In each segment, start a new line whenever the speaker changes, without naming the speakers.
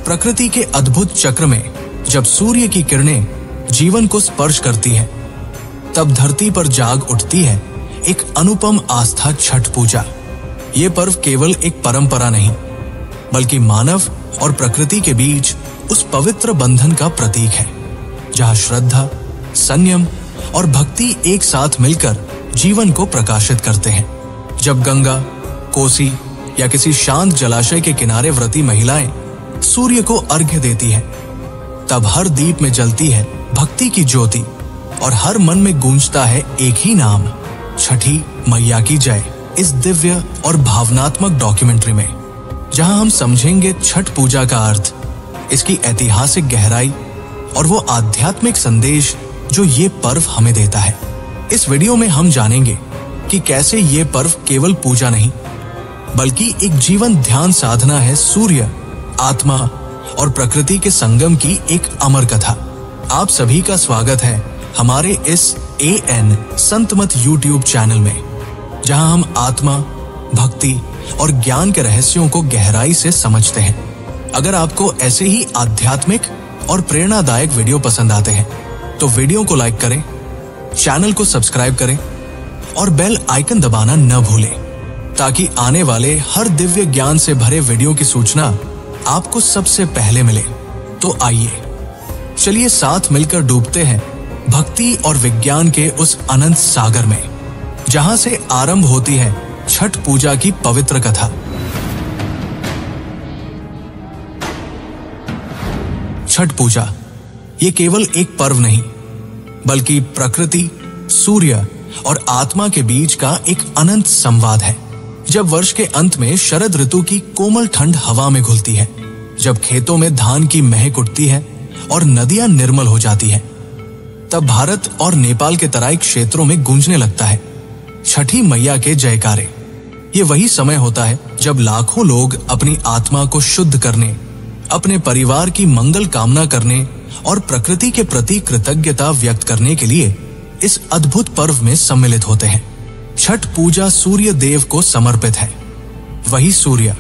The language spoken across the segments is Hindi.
प्रकृति के अद्भुत चक्र में जब सूर्य की किरणें जीवन को स्पर्श करती है, तब धरती पर जाग उठती है एक अनुपम आस्था, छठ पूजा। ये पर्व केवल एक परंपरा नहीं, बल्कि मानव और प्रकृति के बीच उस पवित्र बंधन का प्रतीक है, जहां श्रद्धा, संयम और भक्ति एक साथ मिलकर जीवन को प्रकाशित करते हैं। जब गंगा, कोसी या किसी शांत जलाशय के किनारे व्रती महिलाएं सूर्य को अर्घ्य देती हैं, तब हर दीप में जलती है भक्ति की ज्योति और हर मन में गूंजता है एक ही नाम, छठी मैया की जय। इस दिव्य और भावनात्मक डॉक्यूमेंट्री में जहां हम समझेंगे छठ पूजा का अर्थ, इसकी ऐतिहासिक गहराई और वो आध्यात्मिक संदेश जो ये पर्व हमें देता है। इस वीडियो में हम जानेंगे कि कैसे ये पर्व केवल पूजा नहीं, बल्कि एक जीवन ध्यान साधना है, सूर्य, आत्मा और प्रकृति के संगम की एक अमर कथा। आप सभी का स्वागत है हमारे इस AN संतमत YouTube चैनल में, जहां हम आत्मा, भक्ति और ज्ञान के रहस्यों को गहराई से समझते हैं। अगर आपको ऐसे ही आध्यात्मिक और प्रेरणादायक वीडियो पसंद आते हैं तो वीडियो को लाइक करें, चैनल को सब्सक्राइब करें और बेल आइकन दबाना न भूलें, ताकि आने वाले हर दिव्य ज्ञान से भरे वीडियो की सूचना आपको सबसे पहले मिले। तो आइए चलिए साथ मिलकर डूबते हैं भक्ति और विज्ञान के उस अनंत सागर में, जहां से आरंभ होती है छठ पूजा की पवित्र कथा। छठ पूजा ये केवल एक पर्व नहीं, बल्कि प्रकृति, सूर्य और आत्मा के बीच का एक अनंत संवाद है। जब वर्ष के अंत में शरद ऋतु की कोमल ठंड हवा में घुलती है, जब खेतों में धान की महक उठती है और नदियां निर्मल हो जाती हैं, तब भारत और नेपाल के तराई क्षेत्रों में गूंजने लगता है छठी मैया के जयकारे। ये वही समय होता है जब लाखों लोग अपनी आत्मा को शुद्ध करने, अपने परिवार की मंगल कामना करने और प्रकृति के प्रति कृतज्ञता व्यक्त करने के लिए इस अद्भुत पर्व में सम्मिलित होते हैं। छठ पूजा सूर्य देव को समर्पित है, वही सूर्य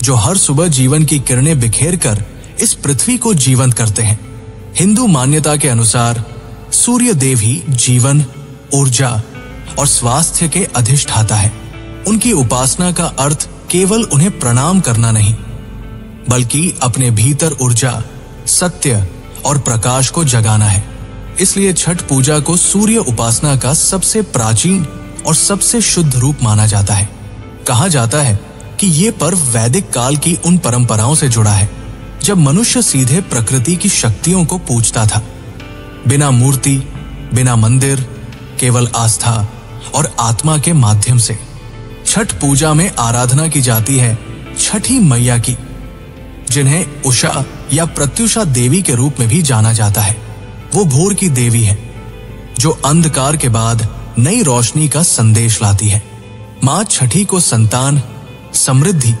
जो हर सुबह जीवन की किरणें बिखेर कर इस पृथ्वी को जीवंत करते हैं। हिंदू मान्यता के अनुसार सूर्य देव ही जीवन, ऊर्जा और स्वास्थ्य के अधिष्ठाता है। उनकी उपासना का अर्थ केवल उन्हें प्रणाम करना नहीं, बल्कि अपने भीतर ऊर्जा, सत्य और प्रकाश को जगाना है। इसलिए छठ पूजा को सूर्य उपासना का सबसे प्राचीन और सबसे शुद्ध रूप माना जाता है। कहा जाता है कि ये पर्व वैदिक काल की उन परंपराओं से जुड़ा है जब मनुष्य सीधे प्रकृति की शक्तियों को पूजता था, बिना मूर्ति, बिना मंदिर, केवल आस्था और आत्मा के माध्यम से। छठ पूजा में आराधना की जाती है छठी मैया की, जिन्हें उषा या प्रत्युषा देवी के रूप में भी जाना जाता है। वो भोर की देवी है जो अंधकार के बाद नई रोशनी का संदेश लाती है। मां छठी को संतान, समृद्धि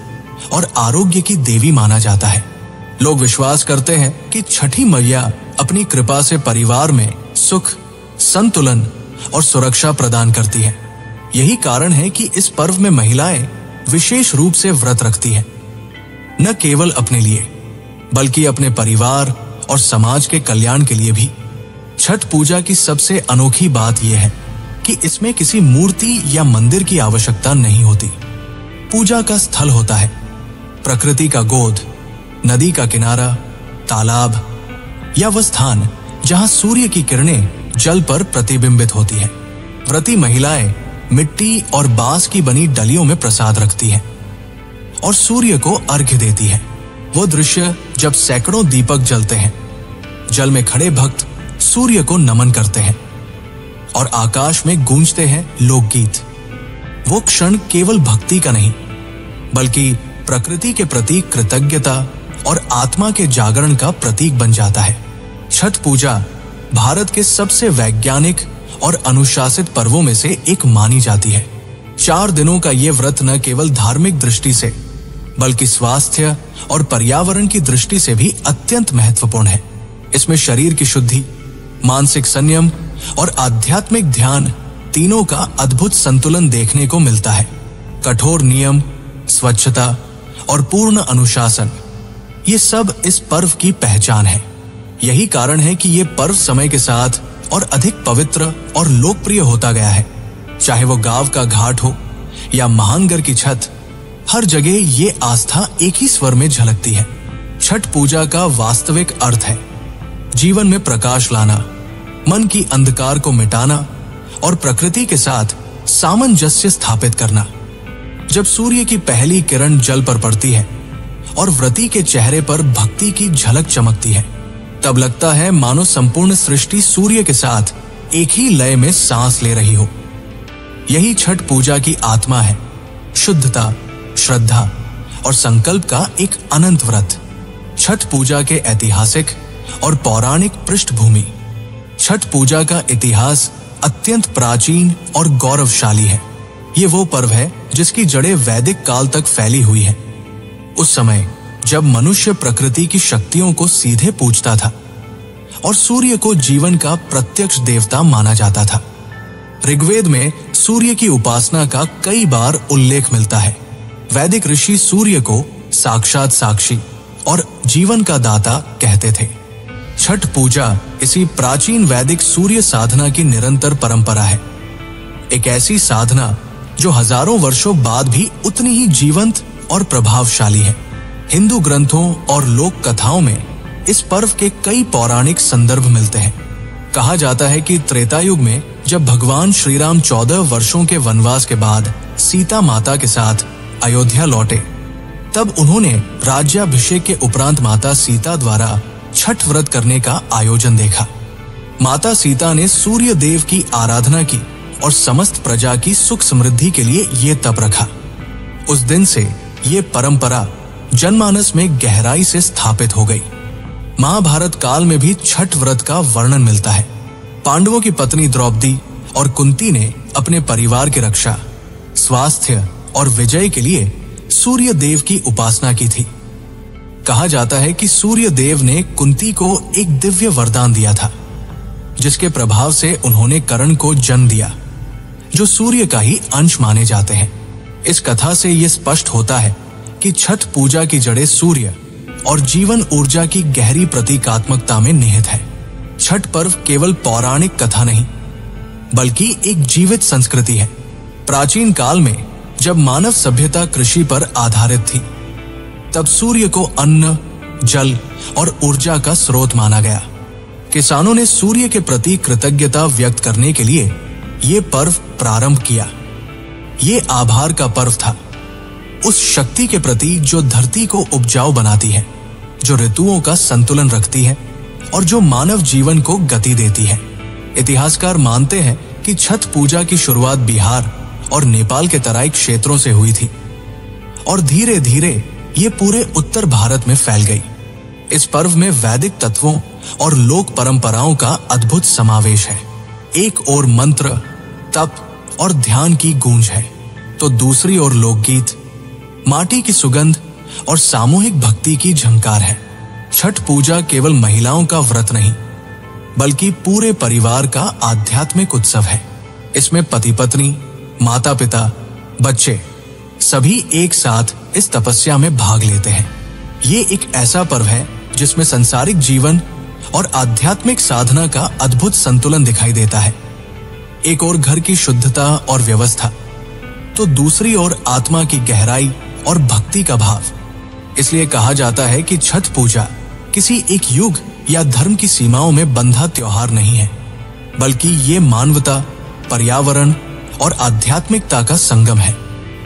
और आरोग्य की देवी माना जाता है। लोग विश्वास करते हैं कि छठी मैया अपनी कृपा से परिवार में सुख, संतुलन और सुरक्षा प्रदान करती है। यही कारण है कि इस पर्व में महिलाएं विशेष रूप से व्रत रखती हैं, न केवल अपने लिए, बल्कि अपने परिवार और समाज के कल्याण के लिए भी। छठ पूजा की सबसे अनोखी बात यह है कि इसमें किसी मूर्ति या मंदिर की आवश्यकता नहीं होती। पूजा का स्थल होता है प्रकृति का गोद, नदी का किनारा, तालाब या वह स्थान जहां सूर्य की किरणें जल पर प्रतिबिंबित होती है। व्रती महिलाएं मिट्टी और बांस की बनी डलियों में प्रसाद रखती हैं और सूर्य को अर्घ्य देती है। वो दृश्य जब सैकड़ों दीपक जलते हैं, जल में खड़े भक्त सूर्य को नमन करते हैं और आकाश में गूंजते हैं लोकगीत। वो क्षण केवल भक्ति का नहीं, बल्कि प्रकृति के प्रति कृतज्ञता और आत्मा के जागरण का प्रतीक बन जाता है। छठ पूजा भारत के सबसे वैज्ञानिक और अनुशासित पर्वों में से एक मानी जाती है। 4 दिनों का ये व्रत न केवल धार्मिक दृष्टि से, बल्कि स्वास्थ्य और पर्यावरण की दृष्टि से भी अत्यंत महत्वपूर्ण है। इसमें शरीर की शुद्धि, मानसिक संयम और आध्यात्मिक ध्यान तीनों का अद्भुत संतुलन देखने को मिलता है। कठोर नियम, स्वच्छता और पूर्ण अनुशासन, ये सब इस पर्व की पहचान है। यही कारण है कि ये पर्व समय के साथ और अधिक पवित्र और लोकप्रिय होता गया है। चाहे वो गांव का घाट हो या महानगर की छत, हर जगह ये आस्था एक ही स्वर में झलकती है। छठ पूजा का वास्तविक अर्थ है जीवन में प्रकाश लाना, मन की अंधकार को मिटाना और प्रकृति के साथ सामंजस्य स्थापित करना। जब सूर्य की पहली किरण जल पर पड़ती है और व्रती के चेहरे पर भक्ति की झलक चमकती है, तब लगता है मानो संपूर्ण सृष्टि सूर्य के साथ एक ही लय में सांस ले रही हो। यही छठ पूजा की आत्मा है, शुद्धता, श्रद्धा और संकल्प का एक अनंत व्रत। छठ पूजा के ऐतिहासिक और पौराणिक पृष्ठभूमि। छठ पूजा का इतिहास अत्यंत प्राचीन और गौरवशाली है। ये वो पर्व है जिसकी जड़ें वैदिक काल तक फैली हुई है। उस समय जब मनुष्य प्रकृति की शक्तियों को सीधे पूजता था और सूर्य को जीवन का प्रत्यक्ष देवता माना जाता था। ऋग्वेद में सूर्य की उपासना का कई बार उल्लेख मिलता है। वैदिक ऋषि सूर्य को साक्षात साक्षी और जीवन का दाता कहते थे। छठ पूजा इसी प्राचीन वैदिक सूर्य साधना की निरंतर परंपरा है। एक ऐसी साधना जो हजारों वर्षों बाद भी उतनी ही जीवंत और प्रभावशाली है। हिंदू ग्रंथों और लोक कथाओं में इस पर्व के कई पौराणिक संदर्भ मिलते हैं। कहा जाता है कि त्रेता युग में जब भगवान श्री राम 14 वर्षों के वनवास के बाद सीता माता के साथ अयोध्या लौटे, तब उन्होंने राज्याभिषेक के उपरांत माता सीता द्वारा छठ व्रत करने का आयोजन देखा। माता सीता ने सूर्य देव की आराधना की और समस्त प्रजा की सुख समृद्धि के लिए ये तप रखा। उस दिन से ये परंपरा जनमानस में गहराई से स्थापित हो गई। महाभारत काल में भी छठ व्रत का वर्णन मिलता है। पांडवों की पत्नी द्रौपदी और कुंती ने अपने परिवार की रक्षा, स्वास्थ्य और विजय के लिए सूर्य देव की उपासना की थी। कहा जाता है कि सूर्य देव ने कुंती को एक दिव्य वरदान दिया था, जिसके प्रभाव से उन्होंने कर्ण को जन्म दिया, जो सूर्य का ही अंश माने जाते हैं। इस कथा से यह स्पष्ट होता है कि छठ पूजा की जड़ें सूर्य और जीवन ऊर्जा की गहरी प्रतीकात्मकता में निहित है। छठ पर्व केवल पौराणिक कथा नहीं, बल्कि एक जीवित संस्कृति है। प्राचीन काल में जब मानव सभ्यता कृषि पर आधारित थी, तब सूर्य को अन्न, जल और ऊर्जा का स्रोत माना गया। किसानों ने सूर्य के प्रति कृतज्ञता व्यक्त करने के लिए ये पर्व प्रारंभ किया। ये आभार का पर्व था, उस शक्ति के प्रति जो धरती को उपजाऊ बनाती है, जो ऋतुओं का संतुलन रखती है और जो मानव जीवन को गति देती है। इतिहासकार मानते हैं कि छठ पूजा की शुरुआत बिहार और नेपाल के तराई क्षेत्रों से हुई थी और धीरे धीरे ये पूरे उत्तर भारत में फैल गई। इस पर्व में वैदिक तत्वों और लोक परंपराओं का अद्भुत समावेश है। एक ओर मंत्र, तप और ध्यान की गूंज है, तो दूसरी ओर लोकगीत, माटी की सुगंध और सामूहिक भक्ति की झंकार है। छठ पूजा केवल महिलाओं का व्रत नहीं, बल्कि पूरे परिवार का आध्यात्मिक उत्सव है। इसमें पति पत्नी, माता पिता, बच्चे सभी एक साथ इस तपस्या में भाग लेते हैं। ये एक ऐसा पर्व है जिसमें सांसारिक जीवन और आध्यात्मिक साधना का अद्भुत संतुलन दिखाई देता है। एक ओर घर की शुद्धता और व्यवस्था, तो दूसरी ओर आत्मा की गहराई और भक्ति का भाव। इसलिए कहा जाता है कि छठ पूजा किसी एक युग या धर्म की सीमाओं में बंधा त्योहार नहीं है, बल्कि ये मानवता, पर्यावरण और आध्यात्मिकता का संगम है।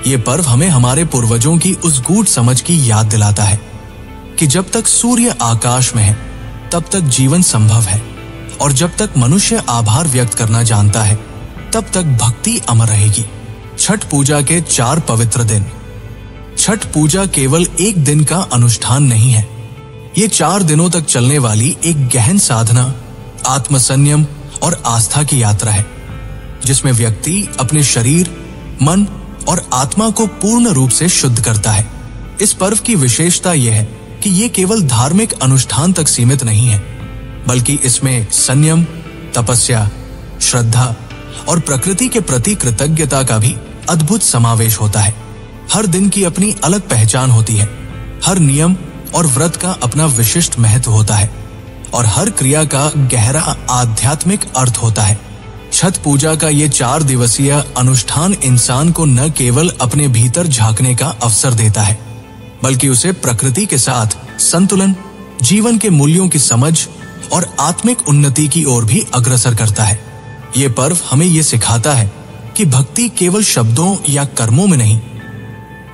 ये पर्व हमें हमारे पूर्वजों की उस गूढ़ समझ की याद दिलाता है कि जब तक सूर्य आकाश में है, तब तक जीवन संभव है, और जब तक मनुष्य आभार व्यक्त करना जानता है, तब तक भक्ति अमर रहेगी। छठ पूजा के 4 पवित्र दिन। छठ पूजा केवल एक दिन का अनुष्ठान नहीं है, ये 4 दिनों तक चलने वाली एक गहन साधना, आत्मसंयम और आस्था की यात्रा है, जिसमें व्यक्ति अपने शरीर, मन और आत्मा को पूर्ण रूप से शुद्ध करता है। इस पर्व की विशेषता यह है कि ये केवल धार्मिक अनुष्ठान तक सीमित नहीं है, बल्कि इसमें संयम, तपस्या, श्रद्धा और प्रकृति के प्रति कृतज्ञता का भी अद्भुत समावेश होता है। हर दिन की अपनी अलग पहचान होती है, हर नियम और व्रत का अपना विशिष्ट महत्व होता है और हर क्रिया का गहरा आध्यात्मिक अर्थ होता है। छठ पूजा का ये 4 दिवसीय अनुष्ठान इंसान को न केवल अपने भीतर झांकने का अवसर देता है, बल्कि उसे प्रकृति के साथ संतुलन, जीवन के मूल्यों की समझ और आत्मिक उन्नति की ओर भी अग्रसर करता है। ये पर्व हमें ये सिखाता है कि भक्ति केवल शब्दों या कर्मों में नहीं,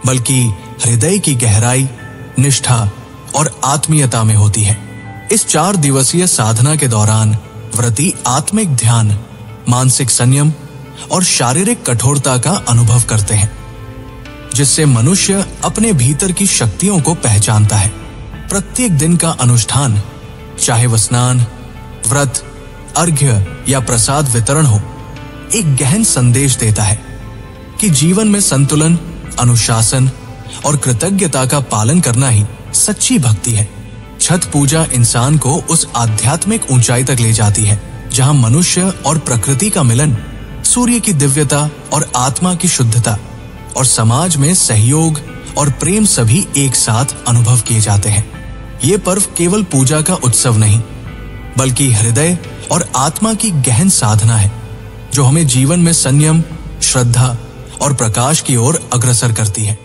बल्कि हृदय की गहराई, निष्ठा और आत्मीयता में होती है। इस 4 दिवसीय साधना के दौरान व्रती आत्मिक ध्यान, मानसिक संयम और शारीरिक कठोरता का अनुभव करते हैं, जिससे मनुष्य अपने भीतर की शक्तियों को पहचानता है। प्रत्येक दिन का अनुष्ठान, चाहे वह स्नान, व्रत, अर्घ्य या प्रसाद वितरण हो, एक गहन संदेश देता है कि जीवन में संतुलन, अनुशासन और कृतज्ञता का पालन करना ही सच्ची भक्ति है। छठ पूजा इंसान को उस आध्यात्मिक ऊंचाई तक ले जाती है जहां मनुष्य और प्रकृति का मिलन, सूर्य की दिव्यता और आत्मा की शुद्धता और समाज में सहयोग और प्रेम सभी एक साथ अनुभव किए जाते हैं। ये पर्व केवल पूजा का उत्सव नहीं, बल्कि हृदय और आत्मा की गहन साधना है, जो हमें जीवन में संयम, श्रद्धा और प्रकाश की ओर अग्रसर करती है।